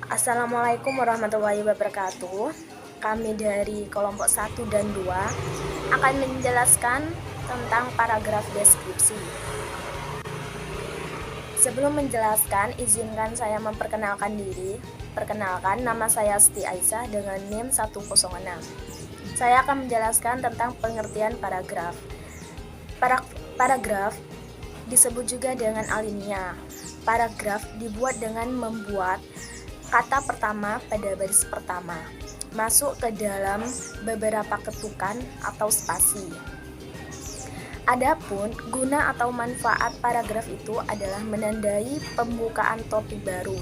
Assalamualaikum warahmatullahi wabarakatuh. Kami dari kelompok 1 dan 2 akan menjelaskan tentang paragraf deskripsi. Sebelum menjelaskan, izinkan saya memperkenalkan diri. Perkenalkan, nama saya Siti Aisyah dengan NIM 106. Saya akan menjelaskan tentang pengertian paragraf. Paragraf disebut juga dengan alinea. Paragraf dibuat dengan membuat kata pertama pada baris pertama masuk ke dalam beberapa ketukan atau spasi. Adapun guna atau manfaat paragraf itu adalah menandai pembukaan topik baru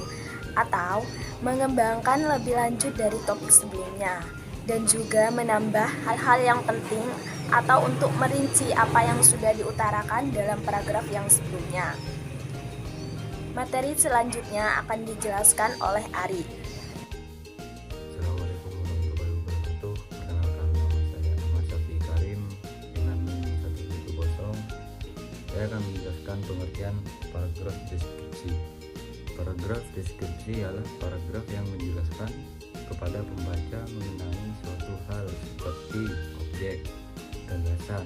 atau mengembangkan lebih lanjut dari topik sebelumnya, dan juga menambah hal-hal yang penting atau untuk merinci apa yang sudah diutarakan dalam paragraf yang sebelumnya. Materi selanjutnya akan dijelaskan oleh Ari. Assalamualaikum warahmatullahi wabarakatuh. Perkenalkan, nama saya Ahmad Syafi'i Karim dengan NIM 170. Saya akan menjelaskan pengertian paragraf deskripsi. Paragraf deskripsi adalah paragraf yang menjelaskan kepada pembaca mengenai suatu hal seperti objek, gagasan,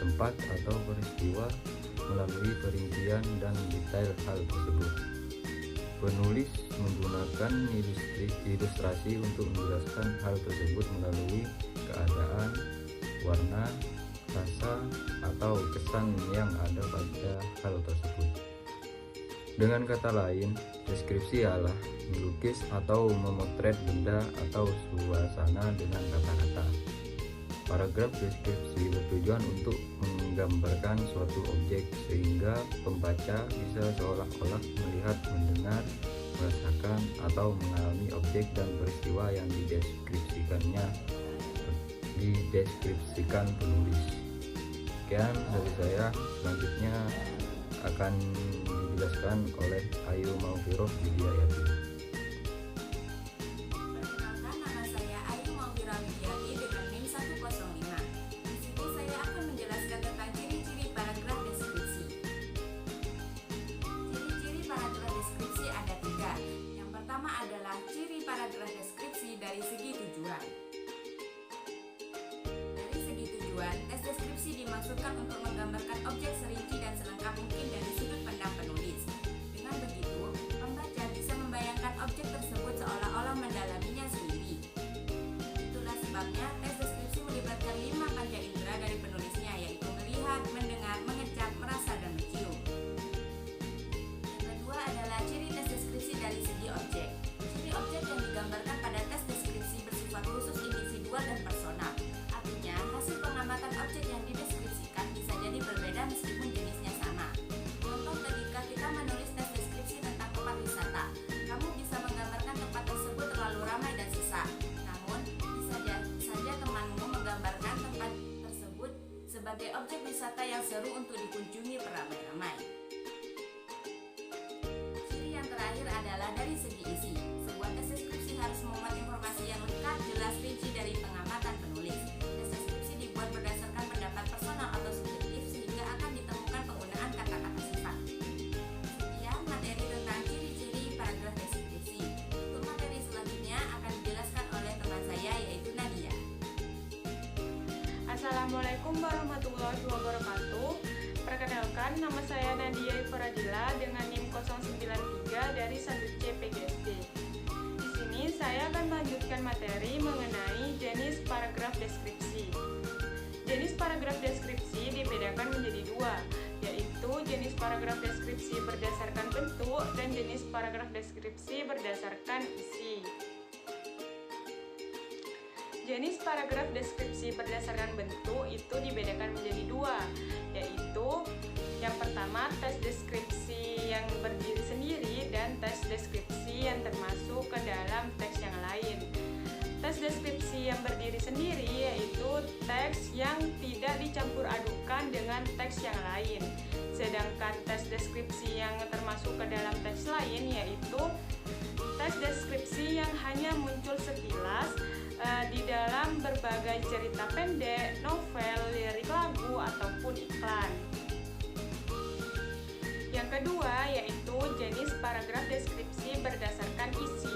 tempat atau peristiwa melalui perincian dan detail hal tersebut. Penulis menggunakan ilustrasi untuk menjelaskan hal tersebut melalui keadaan, warna, rasa, atau kesan yang ada pada hal tersebut. Dengan kata lain, deskripsi adalah melukis atau memotret benda atau suasana dengan kata-kata. Paragraf deskripsi bertujuan untuk menggambarkan suatu objek sehingga pembaca bisa seolah-olah melihat, mendengar, merasakan, atau mengalami objek dan peristiwa yang dideskripsikan penulis. Sekian dari saya, selanjutnya akan dijelaskan oleh Ayu Maufiroh Widiayati. Ciri paragraf deskripsi dari segi tujuan. Dari segi tujuan, tes deskripsi dimaksudkan untuk menggambarkan objek serinci dan selengkap mungkin dari sudut pandang penulis. Dengan begitu, pembaca bisa membayangkan objek tersebut seolah-olah mendalaminya sendiri. Itulah sebabnya tes deskripsi melibatkan 5 panca indera dari penulisnya, yaitu melihat, mendengar, mengecap, merasa, dan mencium. Yang kedua adalah ciri tes deskripsi dari segi objek. Objek yang digambarkan pada tes deskripsi bersifat khusus, individual, dan personal. Artinya, hasil pengamatan objek yang dideskripsikan bisa jadi berbeda meskipun jenisnya sama. Contoh, ketika kita menulis tes deskripsi tentang tempat wisata, kamu bisa menggambarkan tempat tersebut terlalu ramai dan sesak. Namun, bisa saja temanmu menggambarkan tempat tersebut sebagai objek wisata yang seru untuk dikunjungi beramai-ramai. Ciri yang terakhir adalah dari segi isi. Tes deskripsi harus memuat informasi yang lengkap, jelas, rinci dari pengamatan penulis. Tes deskripsi dibuat berdasarkan pendapat personal atau subjektif sehingga akan ditemukan penggunaan kata-kata sifat. Sekian materi tentang ciri-ciri paragraf deskripsi. Untuk materi selanjutnya akan dijelaskan oleh teman saya, yaitu Nadia. Assalamualaikum warahmatullahi wabarakatuh. Perkenalkan, nama saya Nadia Ifaradila dengan NIM 093 dari 1C PGSD. Saya akan melanjutkan materi mengenai jenis paragraf deskripsi. Jenis paragraf deskripsi dibedakan menjadi dua, yaitu jenis paragraf deskripsi berdasarkan bentuk dan jenis paragraf deskripsi berdasarkan isi. Jenis paragraf deskripsi berdasarkan bentuk itu dibedakan menjadi dua, yaitu yang pertama tes deskripsi yang berdiri sendiri dan tes deskripsi yang termasuk ke dalam teks yang lain. Tes deskripsi yang berdiri sendiri yaitu teks yang tidak dicampur adukan dengan teks yang lain. Sedangkan tes deskripsi yang termasuk ke dalam teks lain yaitu tes deskripsi yang hanya muncul sekilas di dalam berbagai cerita pendek, novel, lirik lagu, ataupun iklan. Yang kedua yaitu jenis paragraf deskripsi berdasarkan isi.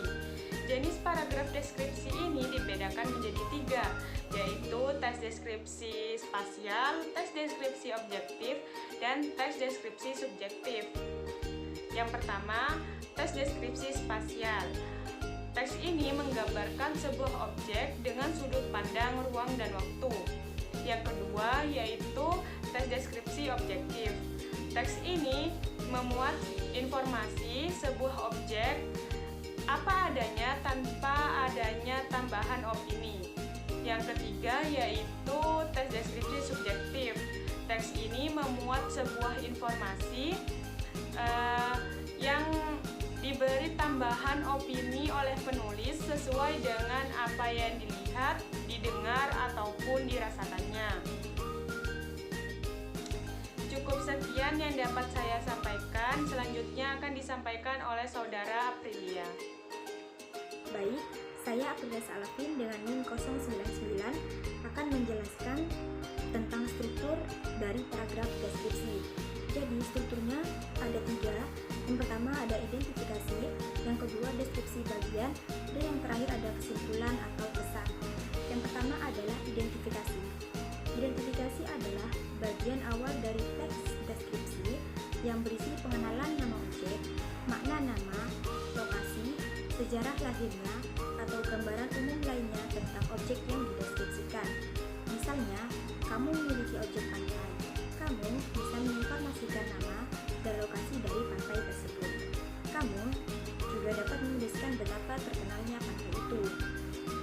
deskripsi ini dibedakan menjadi 3, yaitu tes deskripsi spasial, tes deskripsi objektif, dan tes deskripsi subjektif. Yang pertama, tes deskripsi spasial. Teks ini menggambarkan sebuah objek dengan sudut pandang ruang dan waktu. Yang kedua yaitu tes deskripsi objektif. Teks ini memuat informasi sebuah objek apa adanya tanpa adanya tambahan opini. Yang ketiga yaitu tes deskripsi subjektif. Teks ini memuat sebuah informasi yang diberi tambahan opini oleh penulis sesuai dengan apa yang dilihat, didengar, ataupun dirasakannya. Cukup sekian yang dapat saya sampaikan. Selanjutnya akan disampaikan oleh Saudara Aprilia. Baik, saya Aprilia Salafin dengan NIM 099 akan menjelaskan tentang struktur dari paragraf deskripsi. Jadi strukturnya ada 3. Yang pertama ada identifikasi, yang kedua deskripsi bagian, dan yang terakhir ada kesimpulan atau pesan. Yang pertama adalah identifikasi. Identifikasi adalah bagian awal dari teks deskripsi yang berisi pengenalan nama objek, makna nama, lokasi, sejarah lahirnya, atau gambaran umum lainnya tentang objek yang dideskripsikan. Misalnya, kamu memiliki objek pantai. Kamu bisa menginformasikan nama dan lokasi dari pantai tersebut. Kamu juga dapat menuliskan betapa terkenalnya pantai itu.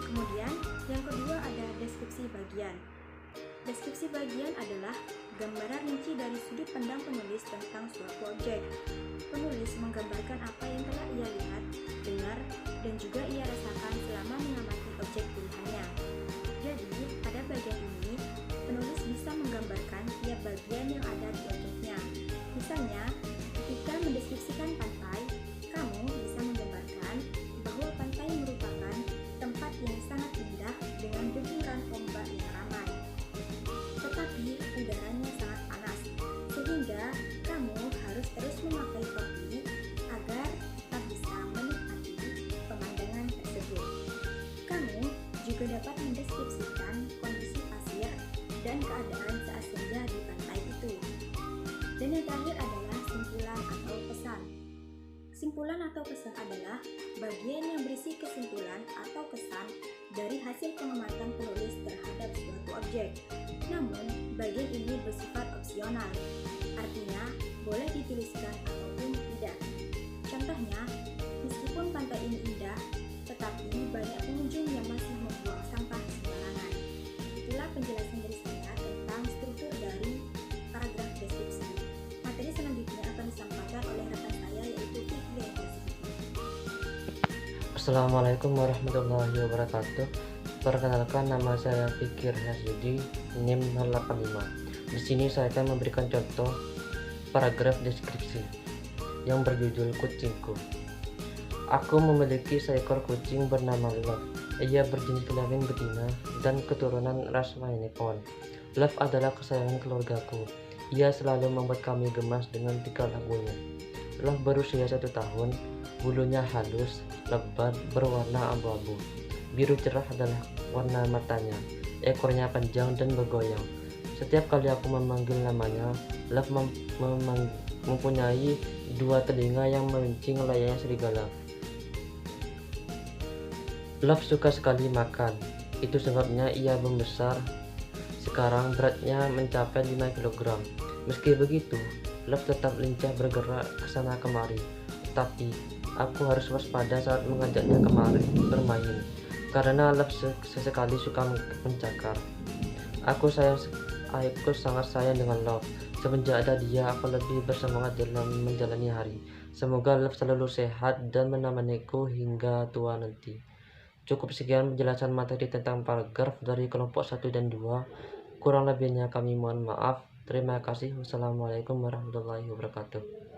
Kemudian, yang kedua ada deskripsi bagian. Deskripsi bagian adalah gambaran rinci dari sudut pandang penulis tentang suatu objek. Penulis menggambarkan apa yang telah ia lihat, dengar, dan juga ia rasakan selama mengamati objek pilihannya. Jadi, pada bagian ini, penulis bisa menggambarkan tiap bagian yang ada di objeknya. Misalnya, ketika mendeskripsikan pantai, kamu bisa menggambarkan bahwa pantai merupakan tempat yang sangat indah dengan deburan ombak yang ramai. Tetapi udaranya sangat panas, sehingga kamu harus terus memakai topi agar tetap bisa menikmati pemandangan tersebut. Kamu juga dapat mendeskripsikan kondisi pasir dan keadaan saat senja di pantai itu. Dan yang terakhir adalah simpulan atau pesan. Kesimpulan atau pesan adalah bagian yang berisi kesimpulan atau pesan dari hasil pengamatan penulis terhadap suatu objek. Namun, bagian ini bersifat opsional, artinya boleh dituliskan ataupun tidak. Contohnya, meskipun pantai ini indah, tetapi banyak pengunjung yang masih membuang sampah sembarangan. Itulah penjelasan dari saya tentang struktur dari paragraf deskripsi. Materi selanjutnya akan disampaikan oleh rekan saya yaitu Fikri. Assalamualaikum warahmatullahi wabarakatuh. Perkenalkan, nama saya Fikir Hasidi, NIM 085. Di sini saya akan memberikan contoh paragraf deskripsi yang berjudul Kucingku. Aku memiliki seekor kucing bernama Love. Ia berjenis kelamin betina dan keturunan ras Maine-Coon. Love adalah kesayangan keluargaku. Ia selalu membuat kami gemas dengan tingkah lakunya. Love berusia 1 tahun, bulunya halus, lebat, berwarna abu-abu. Biru cerah adalah warna matanya, ekornya panjang dan bergoyang. Setiap kali aku memanggil namanya, Love mempunyai 2 telinga yang merincing layaknya serigala. Love suka sekali makan, itu sebabnya ia membesar. Sekarang beratnya mencapai 5 kg. Meski begitu, Love tetap lincah bergerak ke sana kemari. Tetapi, aku harus waspada saat mengajaknya kemari bermain, karena Love sesekali suka mencakar. Aku sangat sayang dengan Love. Semenjak ada dia, aku lebih bersemangat dalam menjalani hari. Semoga Love selalu sehat dan menemaniku hingga tua nanti. Cukup sekian penjelasan materi tentang paragraf dari kelompok 1 dan 2. Kurang lebihnya kami mohon maaf. Terima kasih. Wassalamualaikum warahmatullahi wabarakatuh.